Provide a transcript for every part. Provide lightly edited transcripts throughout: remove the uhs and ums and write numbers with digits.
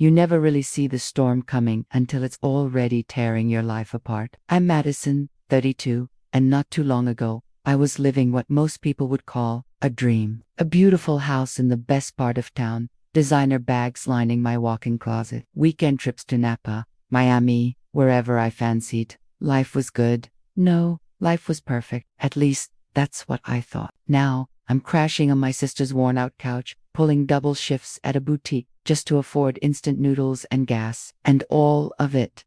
You never really see the storm coming until it's already tearing your life apart. I'm Madison, 32, and not too long ago, I was living what most people would call a dream. A beautiful house in the best part of town, designer bags lining my walk-in closet, weekend trips to Napa, Miami, wherever I fancied. Life was good. No, life was perfect. At least, that's what I thought. Now, I'm crashing on my sister's worn-out couch, pulling double shifts at a boutique just to afford instant noodles and gas. And all of it,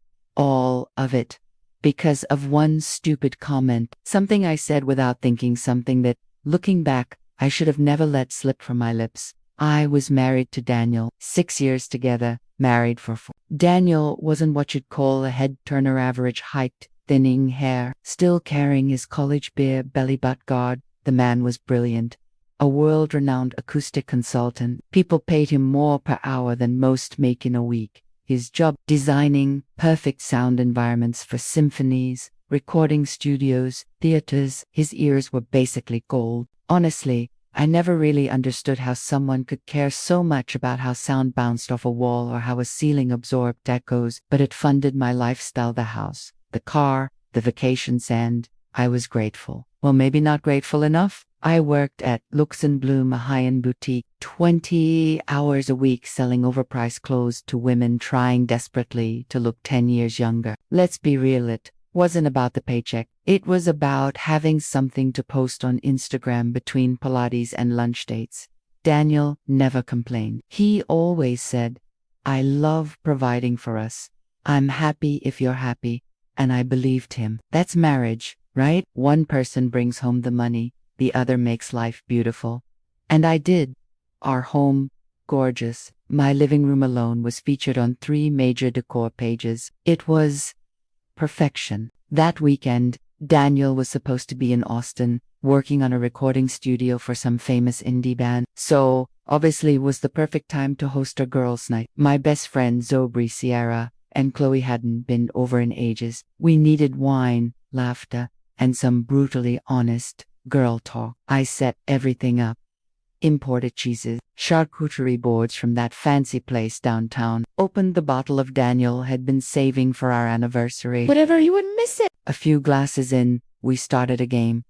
because of one stupid comment, something I said without thinking, something that, looking back, I should have never let slip from my lips. I was married to Daniel, 6 years together, married for 4. Daniel wasn't what you'd call a head-turner, average height, thinning hair, still carrying his college beer belly-butt guard. The man was brilliant. A world-renowned acoustic consultant. People paid him more per hour than most make in a week. His job, designing perfect sound environments for symphonies, recording studios, theaters. His ears were basically gold. Honestly, I never really understood how someone could care so much about how sound bounced off a wall or how a ceiling absorbed echoes, but it funded my lifestyle, the house, the car, the vacations, and I was grateful. Well, maybe not grateful enough. I worked at Lux and Bloom, a high-end boutique, 20 hours a week selling overpriced clothes to women trying desperately to look 10 years younger. Let's be real, it wasn't about the paycheck. It was about having something to post on Instagram between Pilates and lunch dates. Daniel never complained. He always said, "I love providing for us. I'm happy if you're happy." And I believed him. That's marriage, right? One person brings home the money, the other makes life beautiful. And I did. Our home, gorgeous. My living room alone was featured on 3 major decor pages. It was perfection. That weekend, Daniel was supposed to be in Austin, working on a recording studio for some famous indie band. So, obviously, it was the perfect time to host a girls' night. My best friend Zobri, Sierra, and Chloe hadn't been over in ages. We needed wine, laughter, and some brutally honest girl talk. I set everything up. Imported cheeses, charcuterie boards from that fancy place downtown. Opened the bottle of Daniel had been saving for our anniversary. Whatever, you wouldn't miss it. A few glasses in, we started a game.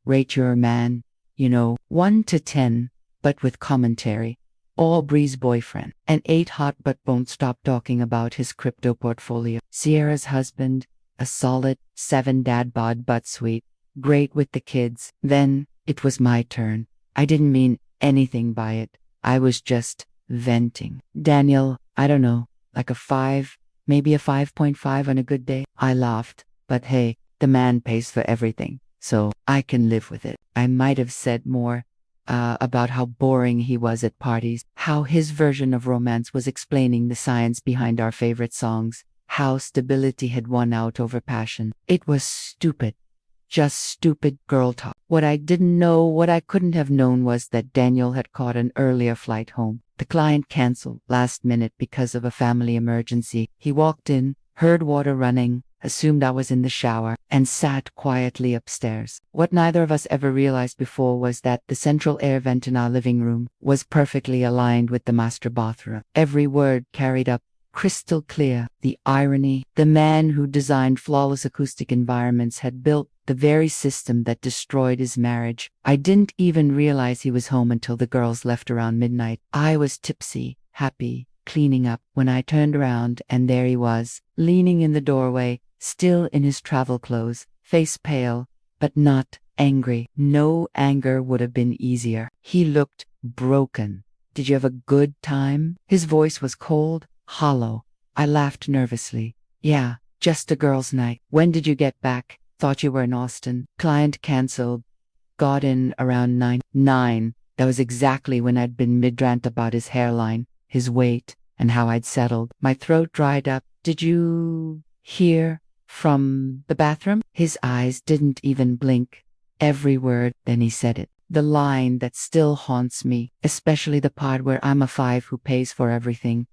Rate your man, 1 to 10, but with commentary. Aubrey's boyfriend, and 8 hot but won't stop talking about his crypto portfolio. Sierra's husband, a solid 7 dad bod but sweet, great with the kids. Then, it was my turn. I didn't mean anything by it. I was just venting. Daniel, I don't know, like a 5, maybe a 5.5 on a good day. I laughed, but hey, the man pays for everything, so I can live with it. I might have said more about how boring he was at parties, how his version of romance was explaining the science behind our favorite songs, how stability had won out over passion. It was stupid. Just stupid girl talk. What I didn't know, what I couldn't have known, was that Daniel had caught an earlier flight home. The client canceled last minute because of a family emergency. He walked in, heard water running, assumed I was in the shower, and sat quietly upstairs. What neither of us ever realized before was that the central air vent in our living room was perfectly aligned with the master bathroom. Every word carried up crystal clear. The irony. The man who designed flawless acoustic environments had built the very system that destroyed his marriage. I didn't even realize he was home until the girls left around midnight. I was tipsy, happy, cleaning up, when I turned around, and there he was, leaning in the doorway, still in his travel clothes, face pale, but not angry. No anger would have been easier. He looked broken. "Did you have a good time?" His voice was cold, hollow. I laughed nervously. "Yeah, just a girls' night." "When did you get back? Thought you were in Austin." "Client canceled. Got in around 9. 9. That was exactly when I'd been mid-rant about his hairline, his weight, and how I'd settled. My throat dried up. "Did you hear from the bathroom?" His eyes didn't even blink. Every word. Then he said it. The line that still haunts me, especially the part where I'm a 5 who pays for everything.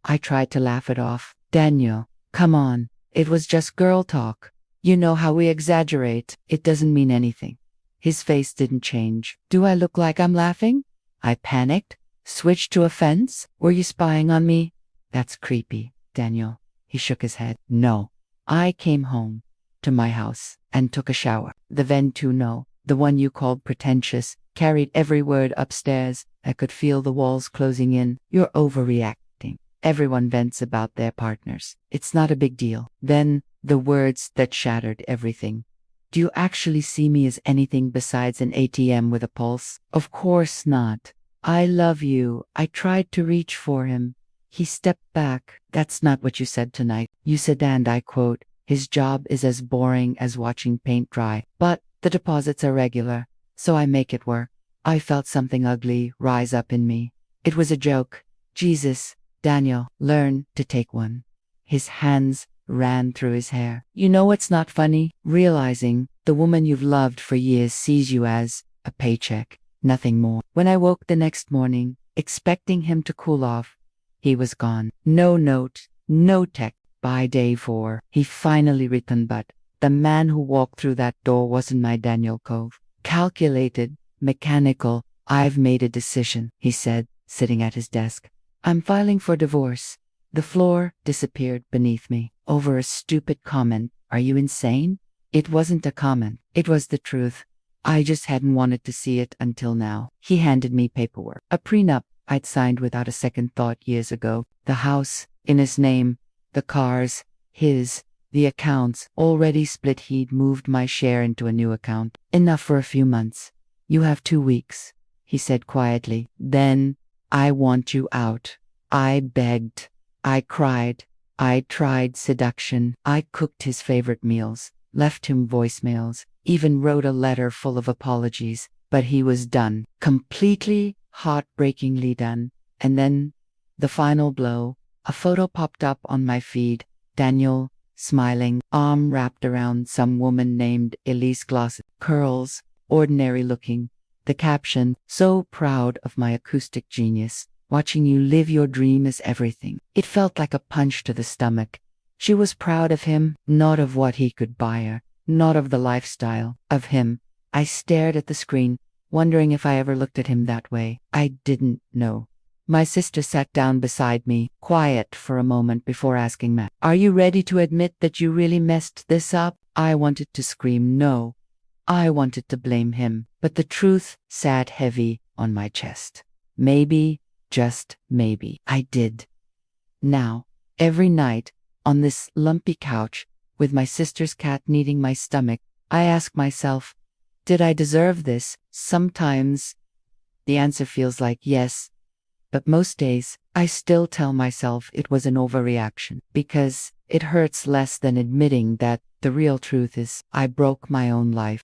I tried to laugh it off. "Daniel, come on. It was just girl talk. You know how we exaggerate. It doesn't mean anything." His face didn't change. "Do I look like I'm laughing?" I panicked. "Switched to offense? Were you spying on me?" That's creepy, Daniel. He shook his head. No. I came home to my house and took a shower. The Ventu no, the one you called pretentious, carried every word upstairs. I could feel the walls closing in. You're overreacting. Everyone vents about their partners. It's not a big deal. Then, the words that shattered everything. Do you actually see me as anything besides an ATM with a pulse? Of course not. I love you. I tried to reach for him. He stepped back. That's not what you said tonight. You said, and I quote, his job is as boring as watching paint dry, but the deposits are regular, so I make it work. I felt something ugly rise up in me. It was a joke. Jesus, Daniel, learn to take one. His hands ran through his hair. You know what's not funny? Realizing the woman you've loved for years sees you as a paycheck, nothing more. When I woke the next morning, expecting him to cool off, he was gone. No note, no text. By day 4, he finally returned, but the man who walked through that door wasn't my Daniel Cove. Calculated, mechanical. I've made a decision, he said, sitting at his desk. I'm filing for divorce. The floor disappeared beneath me. Over a stupid comment. Are you insane? It wasn't a comment. It was the truth. I just hadn't wanted to see it until now. He handed me paperwork. A prenup I'd signed without a second thought years ago. The house, in his name. The cars, his. The accounts, already split. He'd moved my share into a new account. Enough for a few months. You have 2 weeks, he said quietly. Then, I want you out. I begged. I cried. I tried seduction. I cooked his favorite meals, left him voicemails, even wrote a letter full of apologies. But he was done. Completely, heartbreakingly done. And then, the final blow. A photo popped up on my feed. Daniel, smiling, arm wrapped around some woman named Elise Glossop. Curls, ordinary looking. The caption, so proud of my acoustic genius. Watching you live your dream is everything. It felt like a punch to the stomach. She was proud of him, not of what he could buy her, not of the lifestyle, of him. I stared at the screen, wondering if I ever looked at him that way. I didn't know. My sister sat down beside me, quiet for a moment before asking Matt, are you ready to admit that you really messed this up? I wanted to scream no. I wanted to blame him, but the truth sat heavy on my chest. Maybe, just maybe, I did. Now, every night, on this lumpy couch, with my sister's cat kneading my stomach, I ask myself, did I deserve this? Sometimes the answer feels like yes. But most days, I still tell myself it was an overreaction, because it hurts less than admitting that the real truth is I broke my own life.